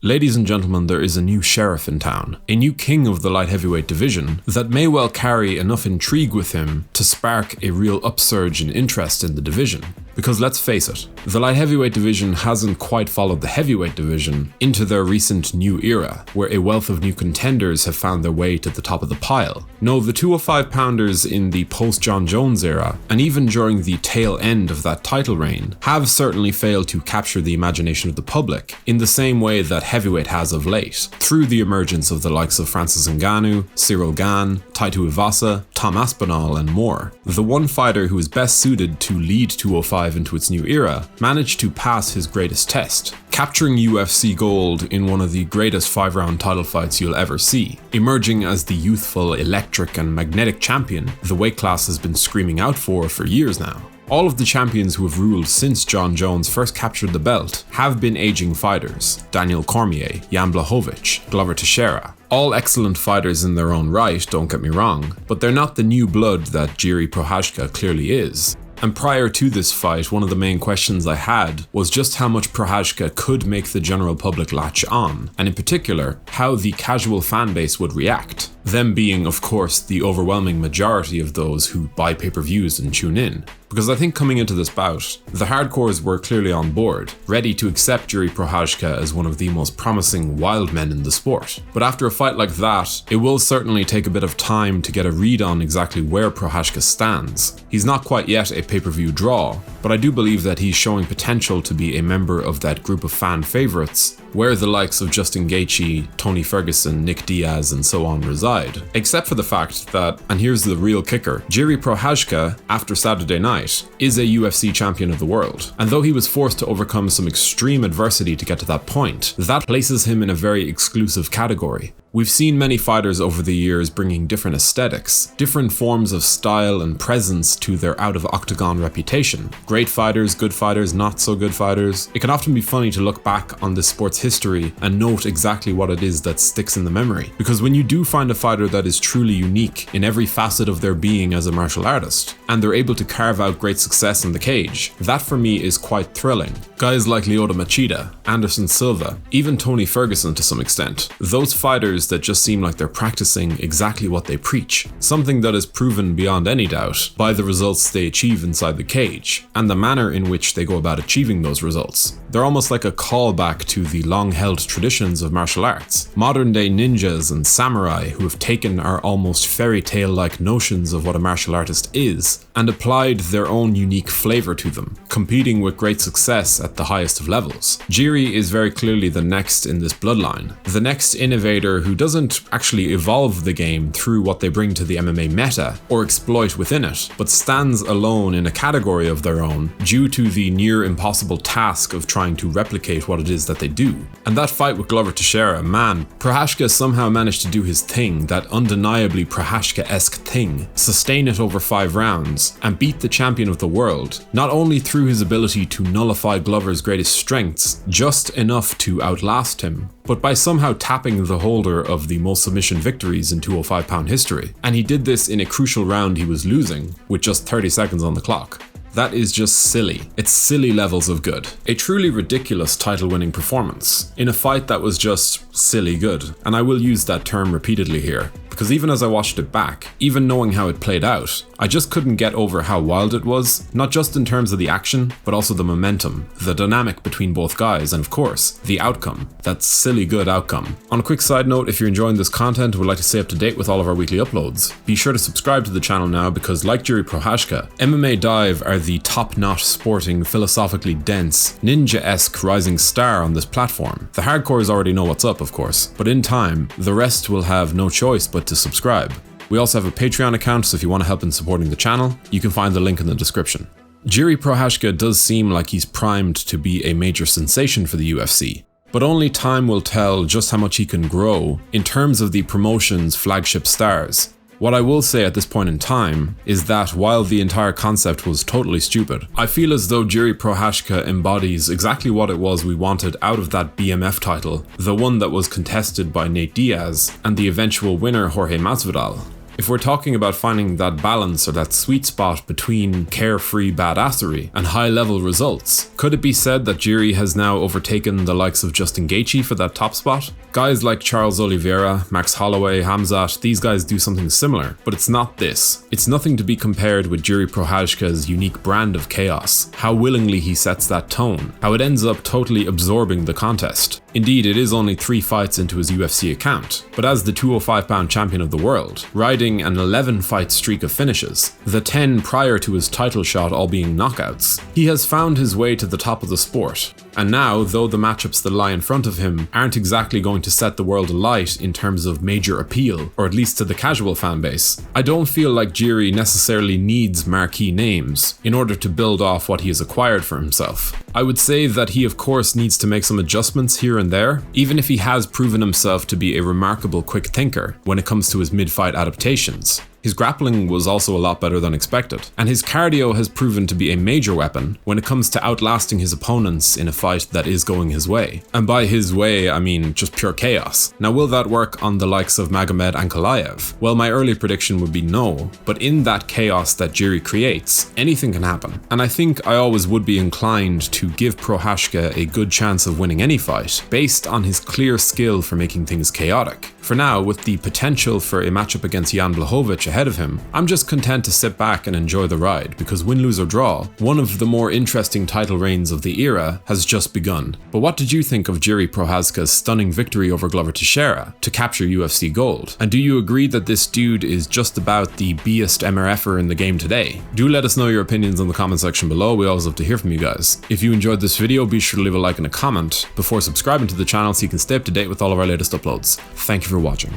Ladies and gentlemen, there is a new sheriff in town, a new king of the light heavyweight division that may well carry enough intrigue with him to spark a real upsurge in interest in the division. Because let's face it, the light heavyweight division hasn't quite followed the heavyweight division into their recent new era, where a wealth of new contenders have found their way to the top of the pile. No, the 205 pounders in the post-John Jones era, and even during the tail end of that title reign, have certainly failed to capture the imagination of the public in the same way that heavyweight has of late, through the emergence of the likes of Francis Ngannou, Cyril Gane, Taito Ivasa, Tom Aspinall, and more. The one fighter who is best suited to lead 205 into its new era managed to pass his greatest test, capturing UFC gold in one of the greatest 5-round title fights you'll ever see, emerging as the youthful, electric, and magnetic champion the weight class has been screaming out for years now. All of the champions who have ruled since John Jones first captured the belt have been aging fighters: Daniel Cormier, Jan Blachowicz, Glover Teixeira. All excellent fighters in their own right, don't get me wrong, but they're not the new blood that Jiri Prochazka clearly is. And prior to this fight, one of the main questions I had was just how much Prochazka could make the general public latch on, and in particular, how the casual fan base would react. Them being, of course, the overwhelming majority of those who buy pay-per-views and tune in. Because I think coming into this bout, the hardcores were clearly on board, ready to accept Jiri Prochazka as one of the most promising wild men in the sport. But after a fight like that, it will certainly take a bit of time to get a read on exactly where Prochazka stands. He's not quite yet a pay-per-view draw, but I do believe that he's showing potential to be a member of that group of fan favourites, where the likes of Justin Gaethje, Tony Ferguson, Nick Diaz, and so on reside. Except for the fact that, and here's the real kicker, Jiri Prochazka, after Saturday night, is a UFC champion of the world. And though he was forced to overcome some extreme adversity to get to that point, that places him in a very exclusive category. We've seen many fighters over the years bringing different aesthetics, different forms of style and presence to their out-of-octagon reputation. Great fighters, good fighters, not so good fighters. It can often be funny to look back on this sport's history and note exactly what it is that sticks in the memory. Because when you do find a fighter that is truly unique in every facet of their being as a martial artist, and they're able to carve out great success in the cage, that for me is quite thrilling. Guys like Lyoto Machida, Anderson Silva, even Tony Ferguson to some extent. Those fighters that just seem like they're practicing exactly what they preach, something that is proven beyond any doubt by the results they achieve inside the cage, and the manner in which they go about achieving those results. They're almost like a callback to the long-held traditions of martial arts, modern-day ninjas and samurai who have taken our almost fairy tale-like notions of what a martial artist is, and applied their own unique flavor to them, competing with great success at the highest of levels. Jiri is very clearly the next in this bloodline, the next innovator who doesn't actually evolve the game through what they bring to the MMA meta or exploit within it, but stands alone in a category of their own due to the near impossible task of trying to replicate what it is that they do. And that fight with Glover Teixeira, man, Prochazka somehow managed to do his thing, that undeniably Prochazka-esque thing, sustain it over 5 rounds, and beat the champion of the world, not only through his ability to nullify Glover's greatest strengths, just enough to outlast him, but by somehow tapping the holder of the most submission victories in 205-pound history. And he did this in a crucial round he was losing, with just 30 seconds on the clock. That is just silly. It's silly levels of good. A truly ridiculous title-winning performance, in a fight that was just silly good. And I will use that term repeatedly here, because even as I watched it back, even knowing how it played out, I just couldn't get over how wild it was, not just in terms of the action, but also the momentum, the dynamic between both guys, and of course, the outcome, that silly good outcome. On a quick side note, if you're enjoying this content and would like to stay up to date with all of our weekly uploads, be sure to subscribe to the channel now because, like Jiri Prochazka, MMA Dive are the top-notch sporting, philosophically dense, ninja-esque rising star on this platform. The hardcores already know what's up, of course, but in time, the rest will have no choice but to subscribe. We also have a Patreon account, so if you want to help in supporting the channel, you can find the link in the description. Jiri Prochazka does seem like he's primed to be a major sensation for the UFC, but only time will tell just how much he can grow in terms of the promotion's flagship stars. What I will say at this point in time is that while the entire concept was totally stupid, I feel as though Jiri Prochazka embodies exactly what it was we wanted out of that BMF title, the one that was contested by Nate Diaz and the eventual winner Jorge Masvidal. If we're talking about finding that balance or that sweet spot between carefree badassery and high-level results, could it be said that Jiri has now overtaken the likes of Justin Gaethje for that top spot? Guys like Charles Oliveira, Max Holloway, Hamzat, these guys do something similar, but it's not this. It's nothing to be compared with Jiri Prochazka's unique brand of chaos, how willingly he sets that tone, how it ends up totally absorbing the contest. Indeed, it is only 3 fights into his UFC account, but as the 205-pound champion of the world, riding an 11-fight streak of finishes, the 10 prior to his title shot all being knockouts, he has found his way to the top of the sport. And now, though the matchups that lie in front of him aren't exactly going to set the world alight in terms of major appeal, or at least to the casual fan base, I don't feel like Jiri necessarily needs marquee names in order to build off what he has acquired for himself. I would say that he of course needs to make some adjustments here and there, even if he has proven himself to be a remarkable quick thinker when it comes to his mid-fight adaptations. His grappling was also a lot better than expected, and his cardio has proven to be a major weapon when it comes to outlasting his opponents in a fight that is going his way. And by his way, I mean just pure chaos. Now, will that work on the likes of Magomed Ankalaev? Well, my early prediction would be no, but in that chaos that Jiri creates, anything can happen. And I think I always would be inclined to give Prochazka a good chance of winning any fight, based on his clear skill for making things chaotic. For now, with the potential for a matchup against Jan Blachowicz ahead of him, I'm just content to sit back and enjoy the ride, because win, lose or draw, one of the more interesting title reigns of the era has just begun. But what did you think of Jiri Prochazka's stunning victory over Glover Teixeira to capture UFC gold? And do you agree that this dude is just about the beest MRFer in the game today? Do let us know your opinions in the comment section below. We always love to hear from you guys. If you enjoyed this video, be sure to leave a like and a comment before subscribing to the channel so you can stay up to date with all of our latest uploads. Thank you for watching.